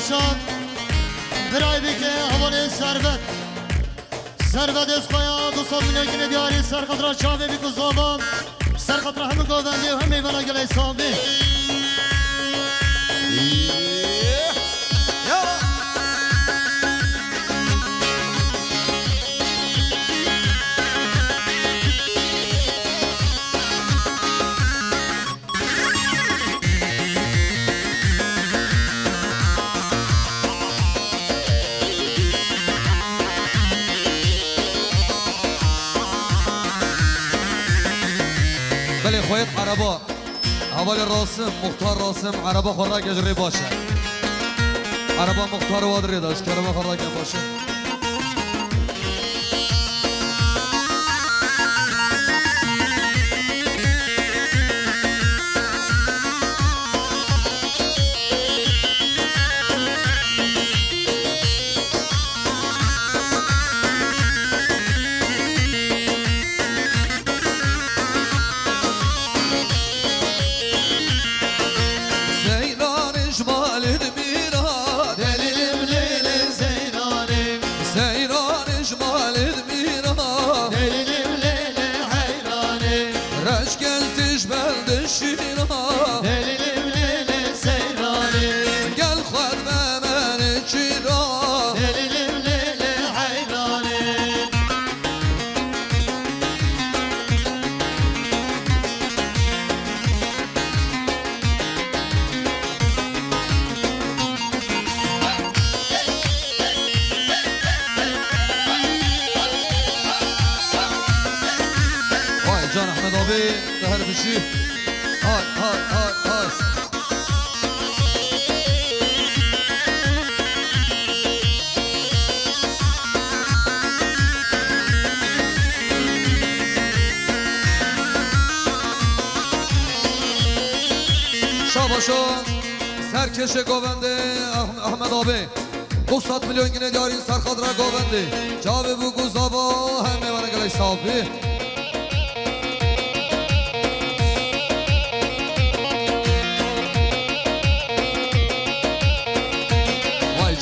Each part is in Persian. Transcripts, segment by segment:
باشد برای بگه حواله ثروت از خواهی 200 میلیون گینه دیاری سرخطر چاوه بی گذابان سرخطر همه گوونده و همه ایوانا گله حسابی بله خویت عربا اول راسم مختار راسم عربا خوراک اجری باشه عربا مختار وادری داشت عربا خوراک باشه جان احمد آبی دهر بشی های های های های شاباشون سرکش گوونده احمد آبی 200 میلیون گینه دیارین سرخادر گوونده جاوه بو گوزابا همه ورنگل حسابی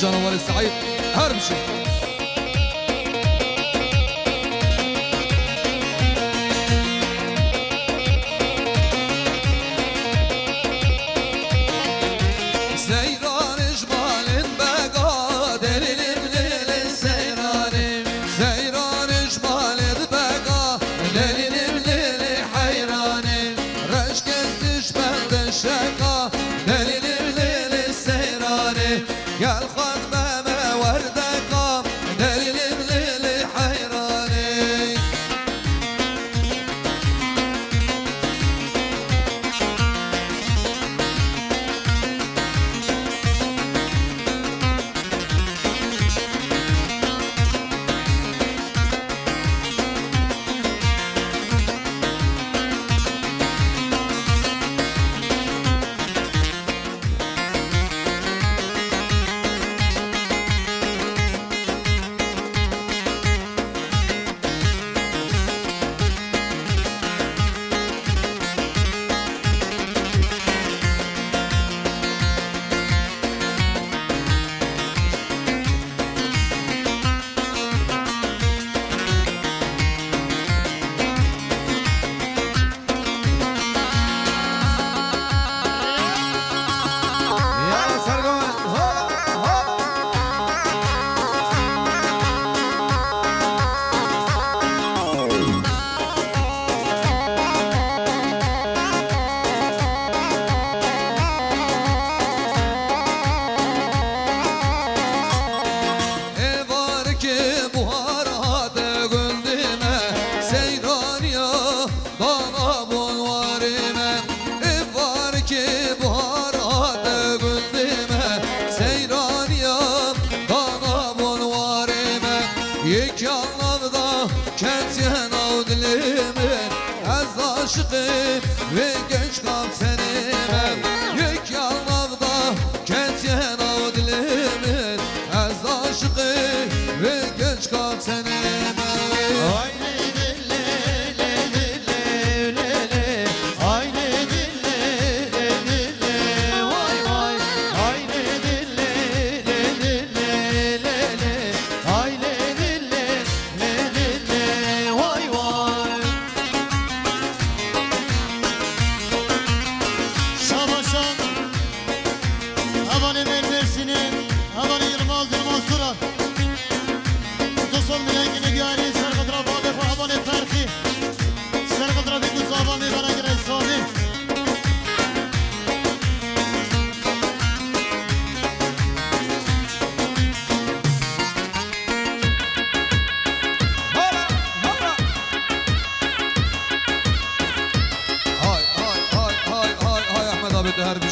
جانوار سعید هر بشه سیرانش بالین بگا دلیلیم لیل سیرانیم سیرانش بالین بگا دلیلیم لیل حیرانیم رشک استش بند شکا دلیلیم لیل سیرانیم گل ve genç kal senime yük yanmavda kentiyen av dilimin ez aşıkı ve genç kal senime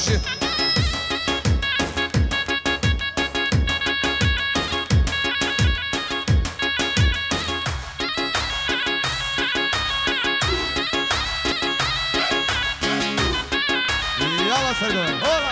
باشی یالا سرگوه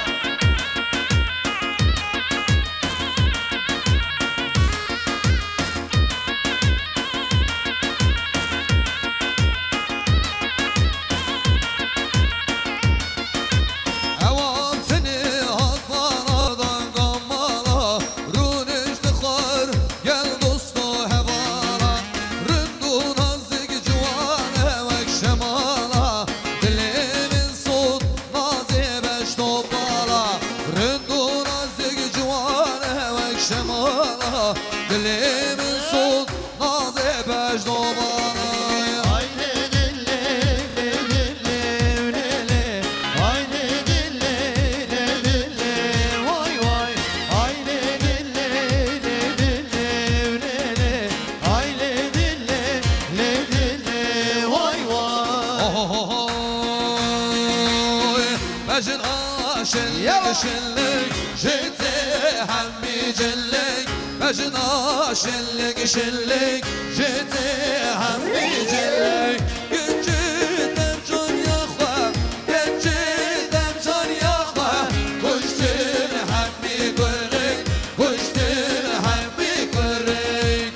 شلك جيتي همي جلك مجنا شلك شلك جيتي همي جلك جيت امجون يا خوا جيت امجون يا خوا كشتن همي قرك كشتن همي قرك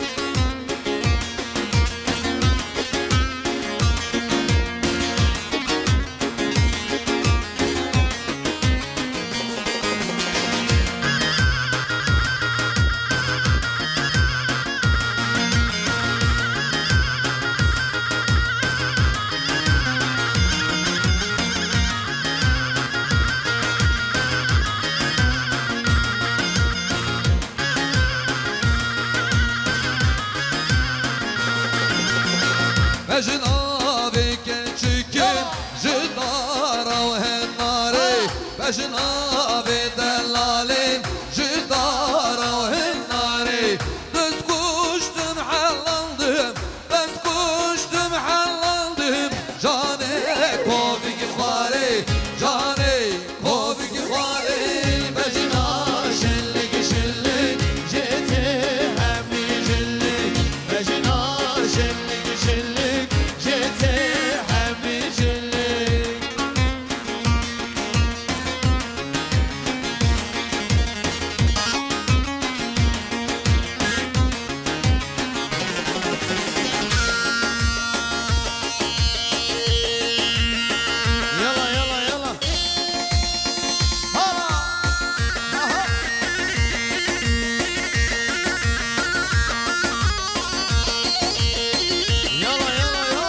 بجنابك چکن جدارا و هناره بجناب دلالین جدارا و هناره دست کشتم حلاندم دست کشتم حلاندم جانه کوبی خواره جانه کوبی خواره بجنا شلک شلک جته همی جلک بجنا شلک شلک جته همی جلک يلا يلا يلا هلا اها يلا يلا يلا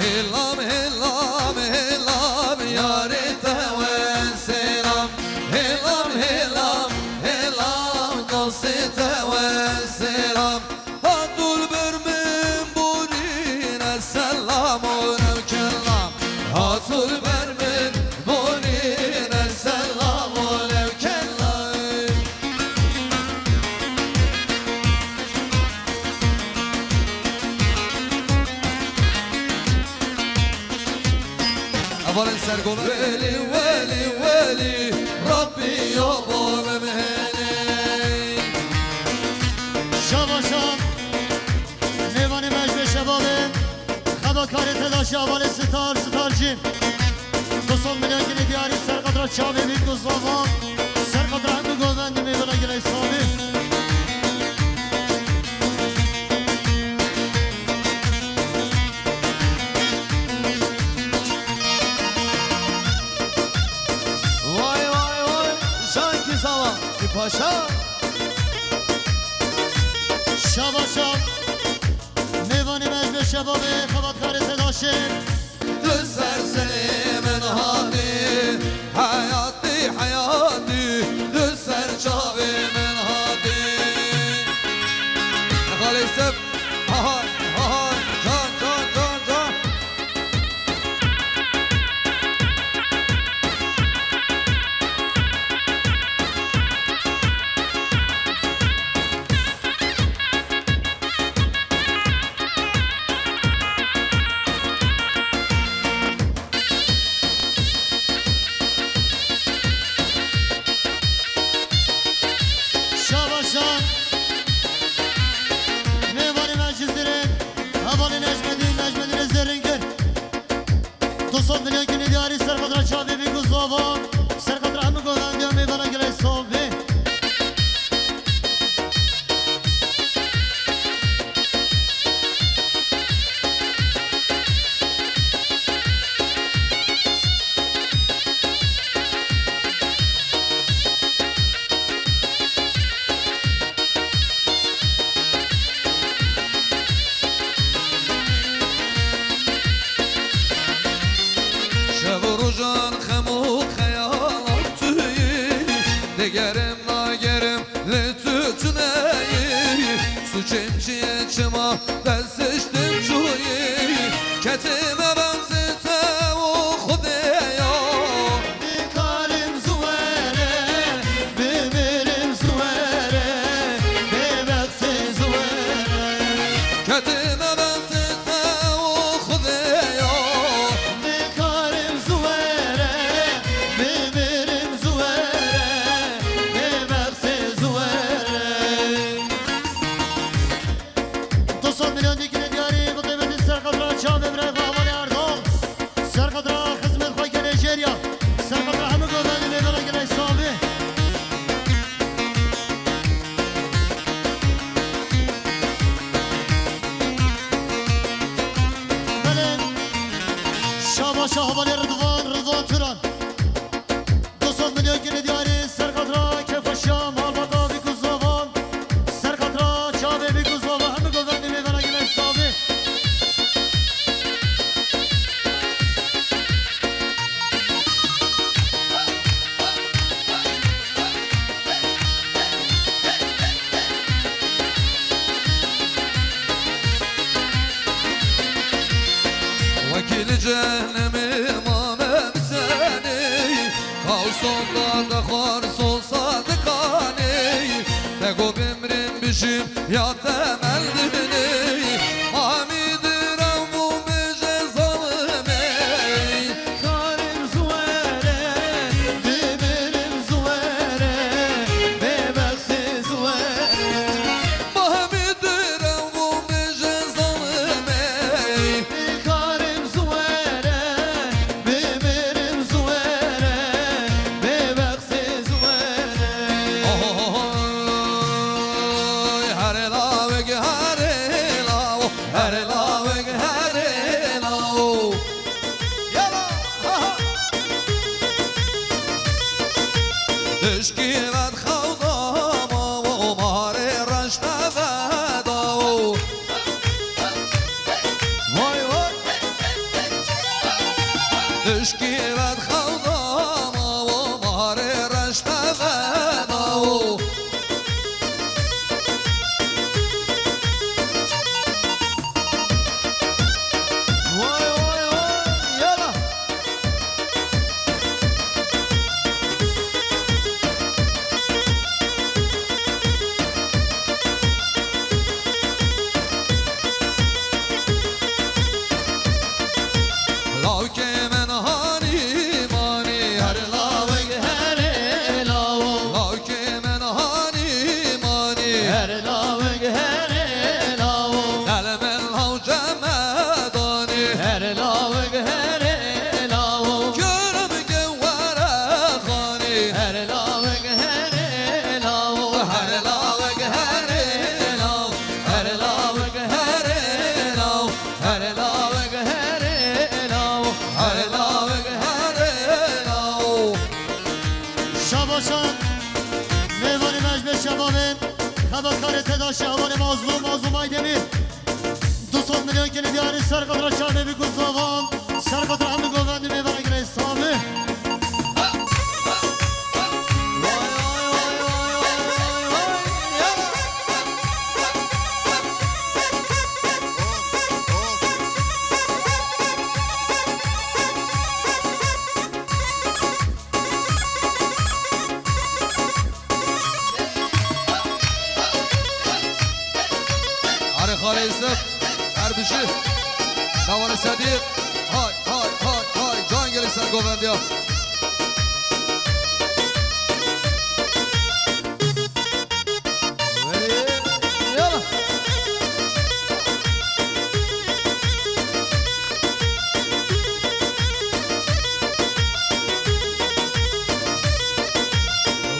هلام هلام هلام یاری توان سلام هلام هلام هلام دوستی توان سلام هاتول برمن بورین السلام و نوکلام هاتول برمن بورین السلام و نوکلام اولا سرگوه ولی ولی ولی ربی یا بالم هنی شباشان میوان مجد شبابه خداکاری تلاش اول ستار جیم 200 میلیون گلی دیاری سرقدر چاوی بید گزاوان سرقدر هم گوزندی میوان گلی اسلامی vay vay vay şanki zaman پاشا شباشا میوانی مجد شباب خباتکار تداشم دسر سنی من هادی حیاتی حیاتی دسر چاوی من هادی خالی سب آهای آهای جان جان جان جان شباشا میوانی مجد زیرین حوالی نجمدین زرینگن 200 میلیون کنی دیاری سرقدر چاوی بی گزاوا سرقدر همه گوهندی هم میوانا گلی صحبی شب و روزان خمو خیالات تویی دگرم ناگرم لتوتنایی سوچم چیه چما دستشتم تویی کتime benzete o خودیا بیکارم زواره بمیرم زواره ببخت زواره کتime benzete o خودیا بیکارم زواره بمیرم زواره ببخت زواره 200 میلیون دیگه دیاری به قیمت سرقدر چاوی برای قهوانی اردال سرقدر خدمت خواهی که نیجریا سرقدر همه گوهندی میوانا گلی صحبی بله شاباشا حوالی رضوان توران 200 میلیون گیری دیاری سرقدر کف شام حال بقا بی گزاوان سرقدر چاوی بی گزاوان همه گوهندی میوانا گلی صحبی وكيل جهنم امام بساني خاوصون داد خوار صول صادقاني تقو بمرين بشيم يا تمل دبني حميد رمو مجي ظلمي بیکارم زواره بمیرم زواره ببخت زواره حميد رمو مجي ظلمي بیکارم زواره بمیرم زواره ببخت زواره هر لاوگ هر لاو هر لاوگ هر لاو يلا ها اشکی بد خوضام و مهار رشت فداو وای وای اشکی بد خوضام و مهار رشت فداو وای وای وای يلا لاوک من هانی میلیون که دیاری سر قدر چانه بی گزاوان سر قدر همه گووندی میبره گره اسلامی خاله یوسف اردوشی دوان صدیق های های های های جان گلی سر گووندی ها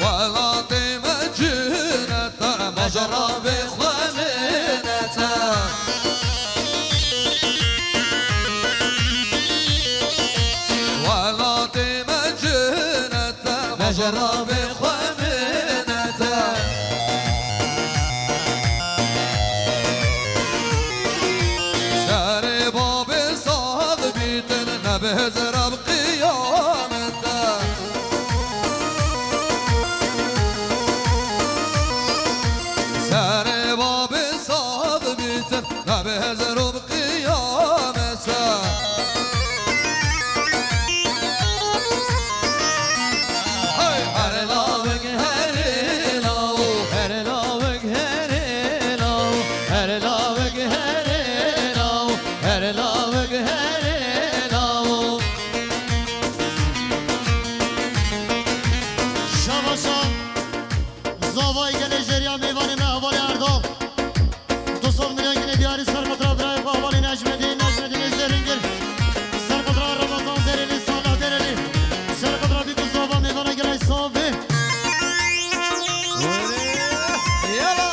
ولاتی مجنتا مجرا بخواننتا ولاتی مجنتا مجرا بخواننتا سر باب صاغ بیتن نبهزر بقیامتا سر باب صاغ بیتن نبهزر بقیامتا هر لاوگ هر لاو هر لاوگ هر لاو هر لاوگ هر لاو هر لاوگ هر لاو شباشان زاوای گل جریان میوانی محوال اردام 200 میلیون که دیاری سر قدر برای محوالی نجمدین زرینگر سر قدر رمضان درلی سالا درلی سر قدر بی گزاوا میوانه گل اسلامی يلا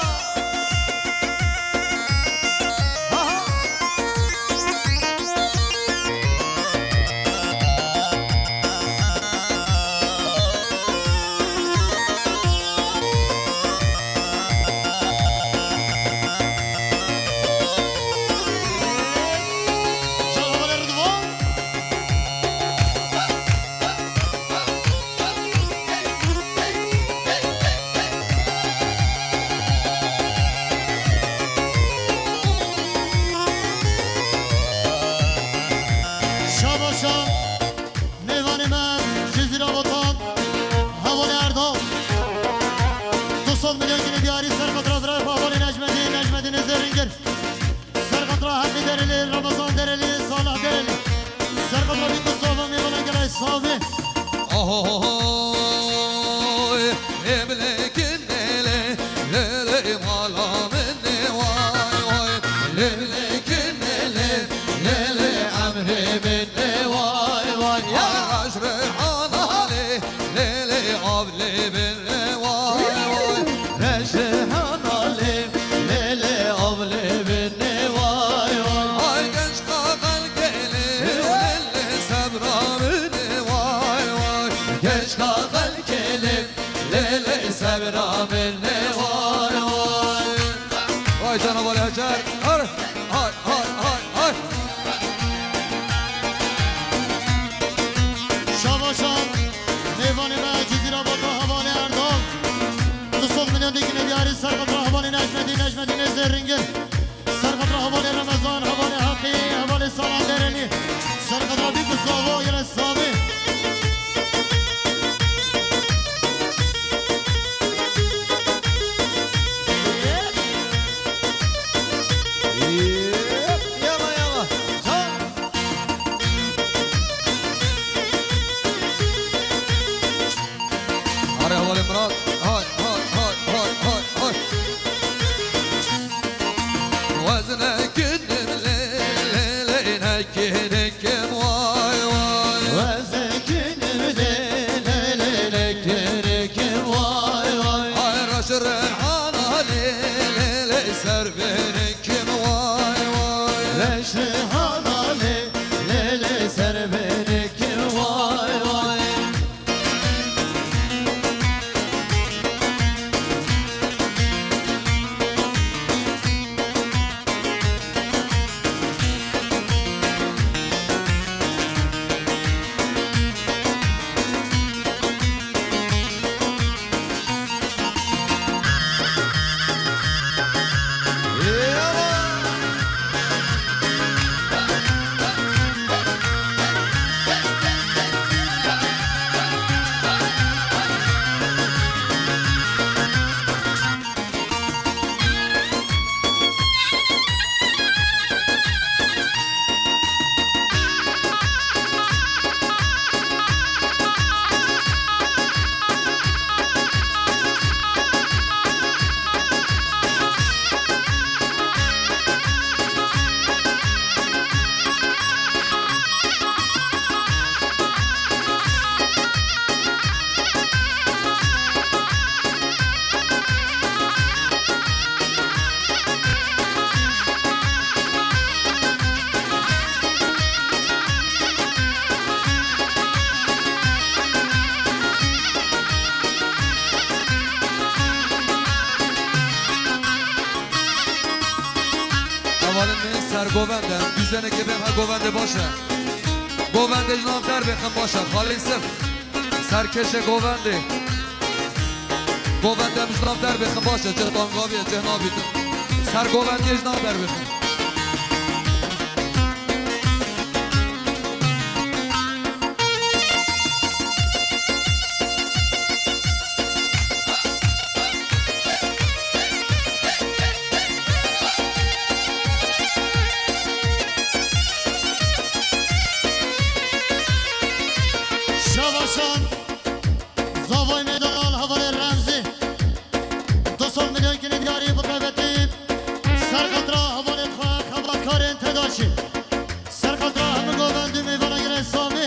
شغل رضوان شباشان میوان من جزیره وطن حوال اردام 200 میلیون که دیاری سر قدر برای محوالی نجمدین زرینگر سر قدر حقی درلی رمضان درلی سالا درلی سر قدر بی گزاوا میوانه گل اسلامی آهای ابلکن لیلی لیلی مالا منی وای وای ابلکن لیلی لیلی عمری منی وای وای عشر حنالی لیلی عبلی منی وای وای عشر حنالی لیلی عبلی منی وای وای ay genç kakal gelir لیلی sabra منی وای وای genç kakal gelir لیلی sabra منی وای وای vay Cenab-ı Hacer hay hay hay hay شباشان میوان من جزیره وطن حوال اردام 200 میلیون دیگه دیاری سر قدر حوال نجمدین زرینگر سر قدر حوال رمضان حوال حقی حوال سالا درلی سر قدر بی گزاوا گل اسلامی يلا يلا Araya havalı Murat hay hay hay hay hay hay Vazne günüm leyline kirekim vay vay وزكنم ليلك ركب واي واي Ay raşır hana leyle serverikim vay vay رشحانا ليلة سربنك واي واي سر گووندم دوزنه که بهم ها گوونده باشه گوونده جناب در بخم باشه خالی صف سرکش گوونده گوونده جناب در بخم باشه چه تانگاوی چه نابید سر گوونده جناب در بخم شواشان زاوای میدان حوال رمزی 200 میلیون گینه دیاری بقیبتی سرقدرا حوال خبرکار انتداشی سرقدرا همه گووندی میوانه گره سامی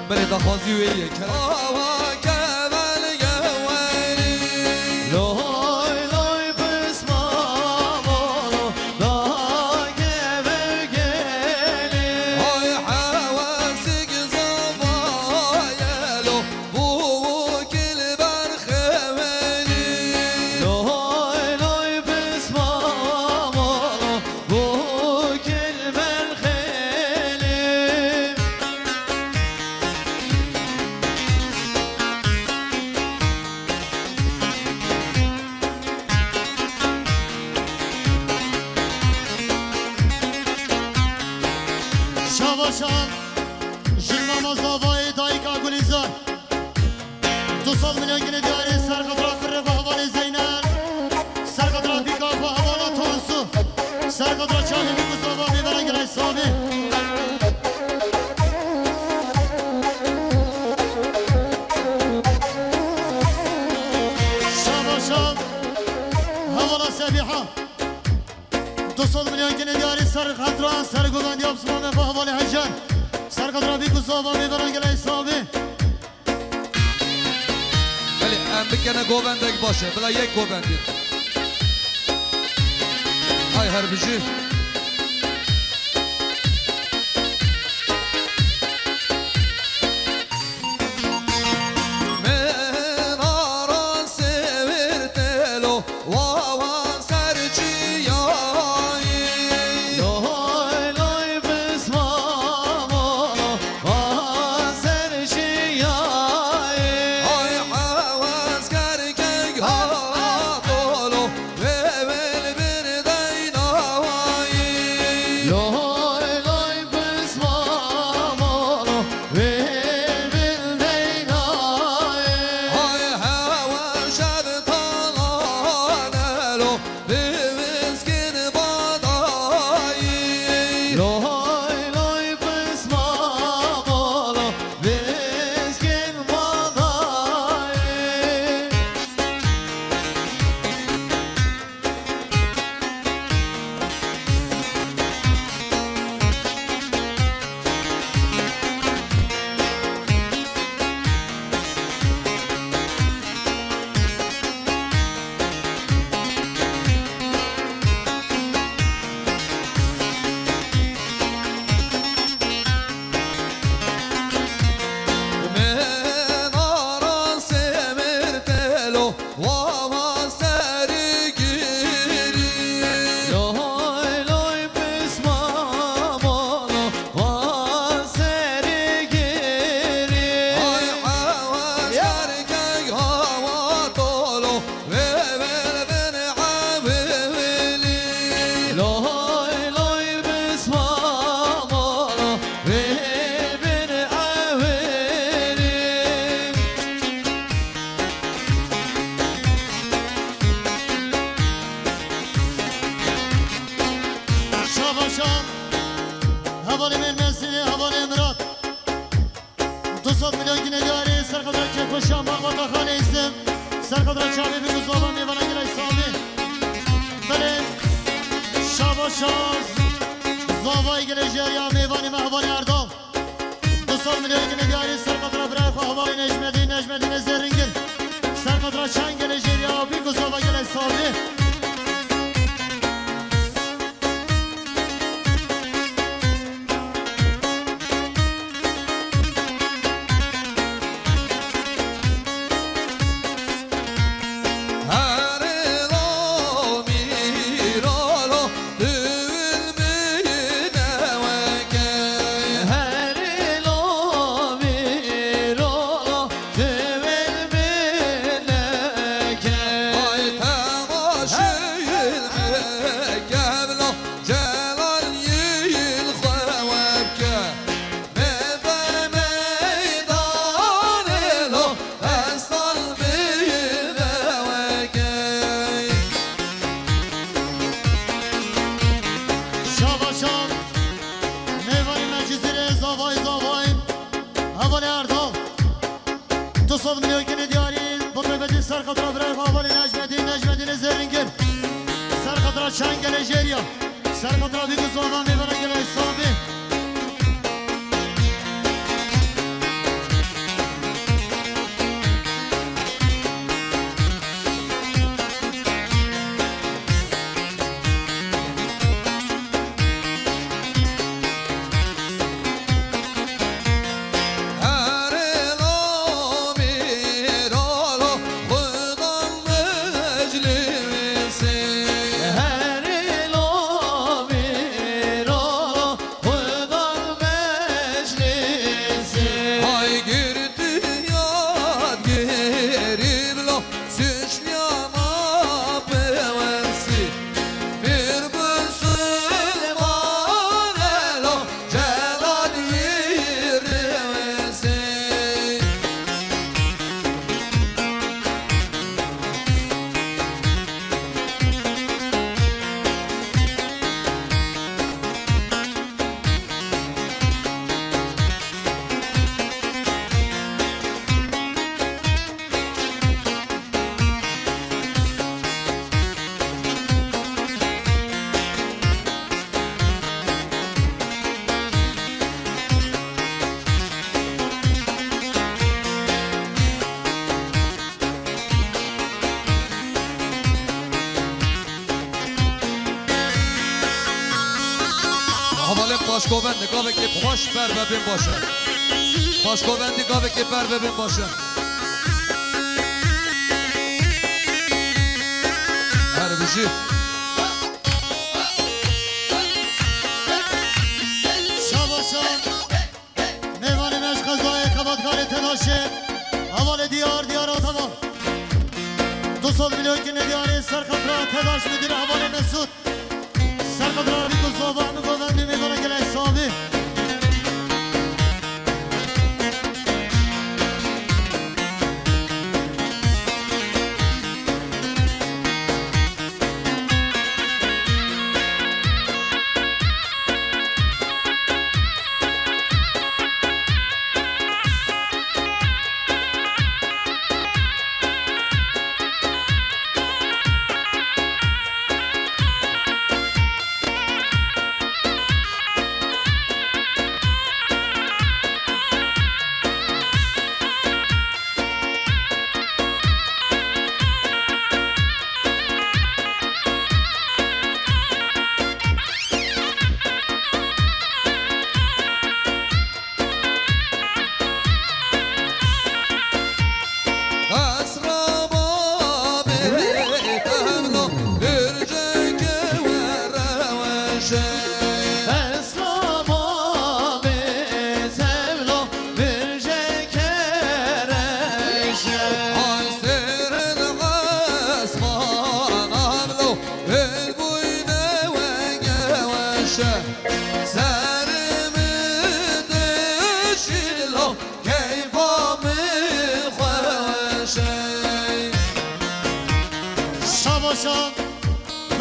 بله دخوازی و ایه که شواشان جرماما زاوای دایکا گلیزار 200 میلیون گینه دیاری سرقدرا کره با حوال زینل سرقدرا بیکا با حوال تونسو سرقدرا چاهی بگو زاوا میبرن گره سامی شواشان حوالا سبیحا 200 میلیون گینه دیاری سرقدرا سرگوبندی ابسمان با حوال حجر سرقدرا بیکو زاوا میبرن گره سامی ولی ام بکنه گووندگ باشه بلا یک گووندی های هر بجی 200 میلیون گینه دیاری سرقدر که پشم باقوات خانه ایستم سرقدر چاوی بگو زبان میبانه گلای سامی بله شاباشاز زاوای گله جریا میبانی محوانی اردال 200 میلیون گینه دیاری سرقدر برای خواه نجمدین زرینگل سرقدر چند گله جریا بگو زاوای گلای سامی چنگ نجریا سرقدر بگو زبان میبانه گلای سامی پاشگوبند گاوه که پاش بر ببین باشه پاشگوبندی گاوه که بر ببین باشه هر بشی شاباشان میوانی مش قضای خباتکاری تلاشه حوال دیار آتمان 200 میلیون گینه دیاری سرقدر تلاش میدیر حوال مسعود سرقدر بیگو زبان میگوندی میبانه گلای سامی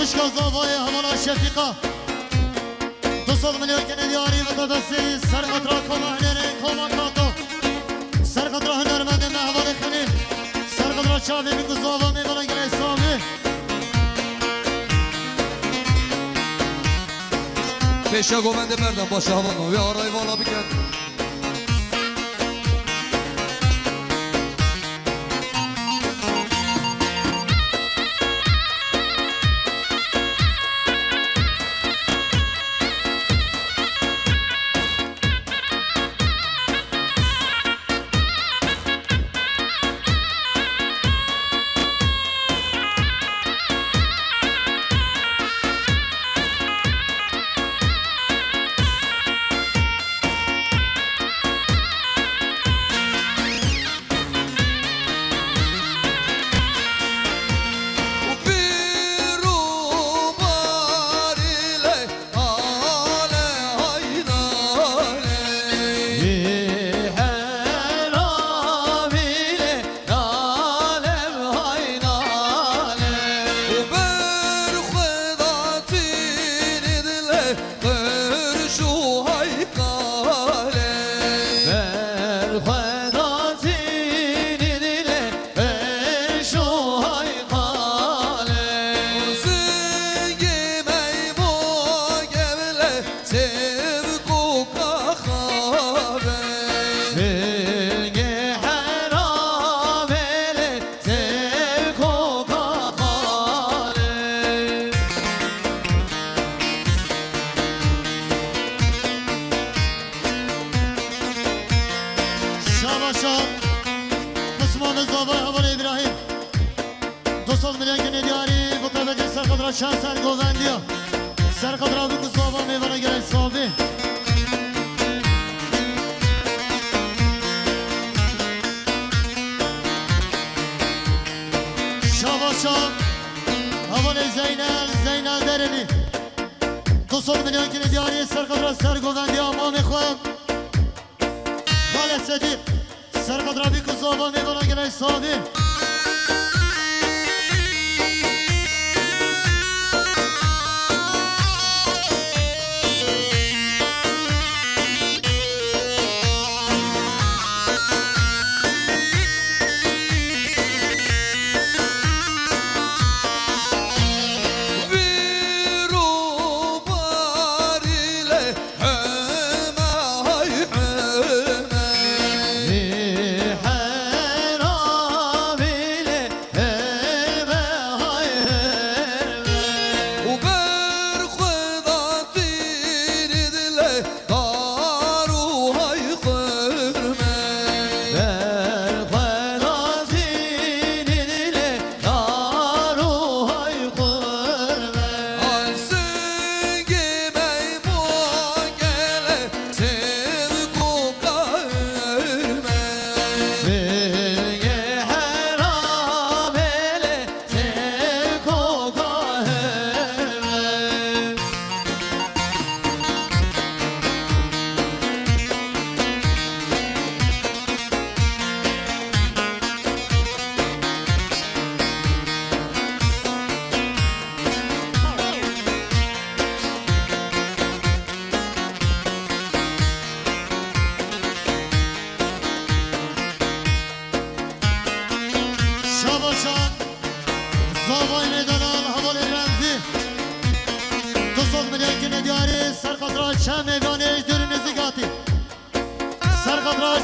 مشکازاوای همانا شفیقا 200 میلیون گینه دیاری و دادستی سرقدر کمهنره کمانکاتو پیشه گوونده مردم باشه هوانو وی آرای والا بکن چند سر گووندیا سر قدر بگو صابا میوانه گره صابی شاباشا حواله زینل درمی 200 میلیون کنی دیاری سر قدر سر گووندیا ما میخوام خالد صدیق سر قدر بگو صابا میوانه گره صابی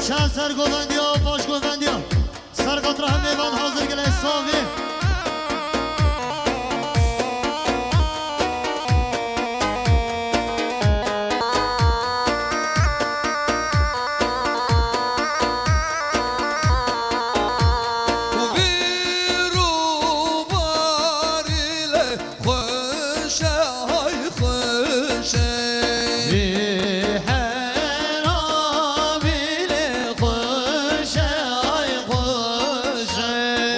چند سر گووندی ها باش گووندی ها سر قطره هم میوان حاضر گله صافی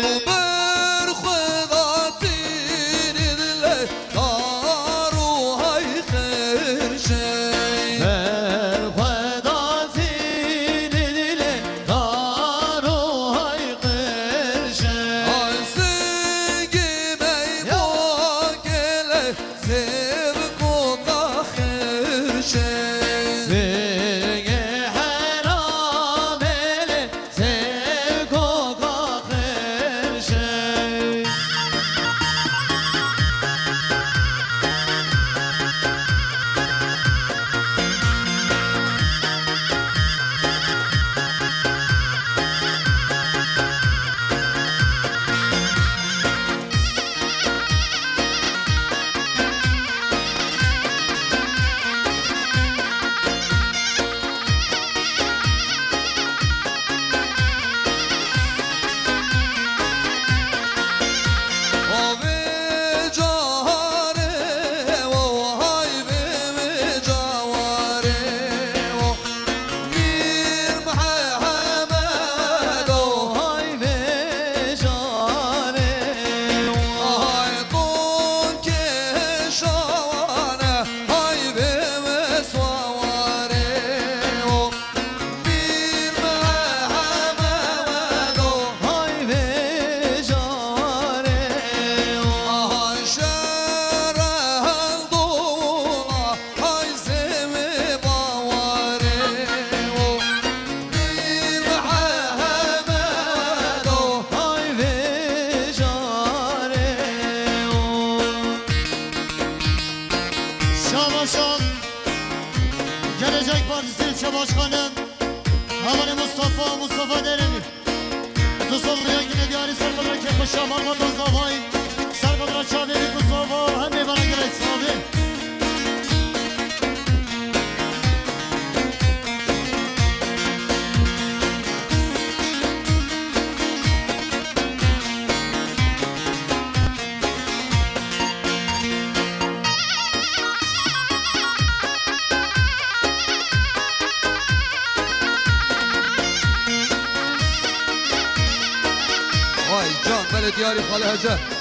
وبر başkanım Havali Mustafa Deremi Tuzol Riyangine diyari Serkadra Kepuşa Marmatan Zavay Serkadra Çaveli Mustafa Hem bana göre sahibi دياري خاله هجه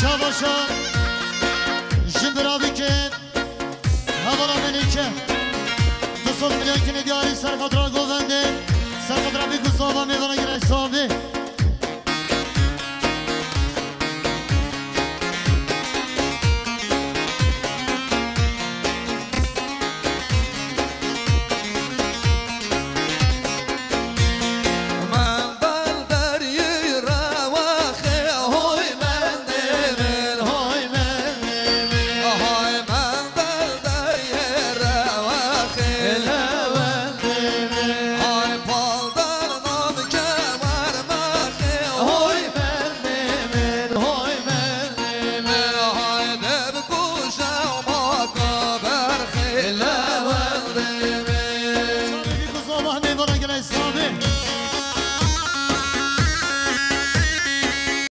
Şabaşa Jindirabi ke Havala menike 200 milyon kine diyari Serkadra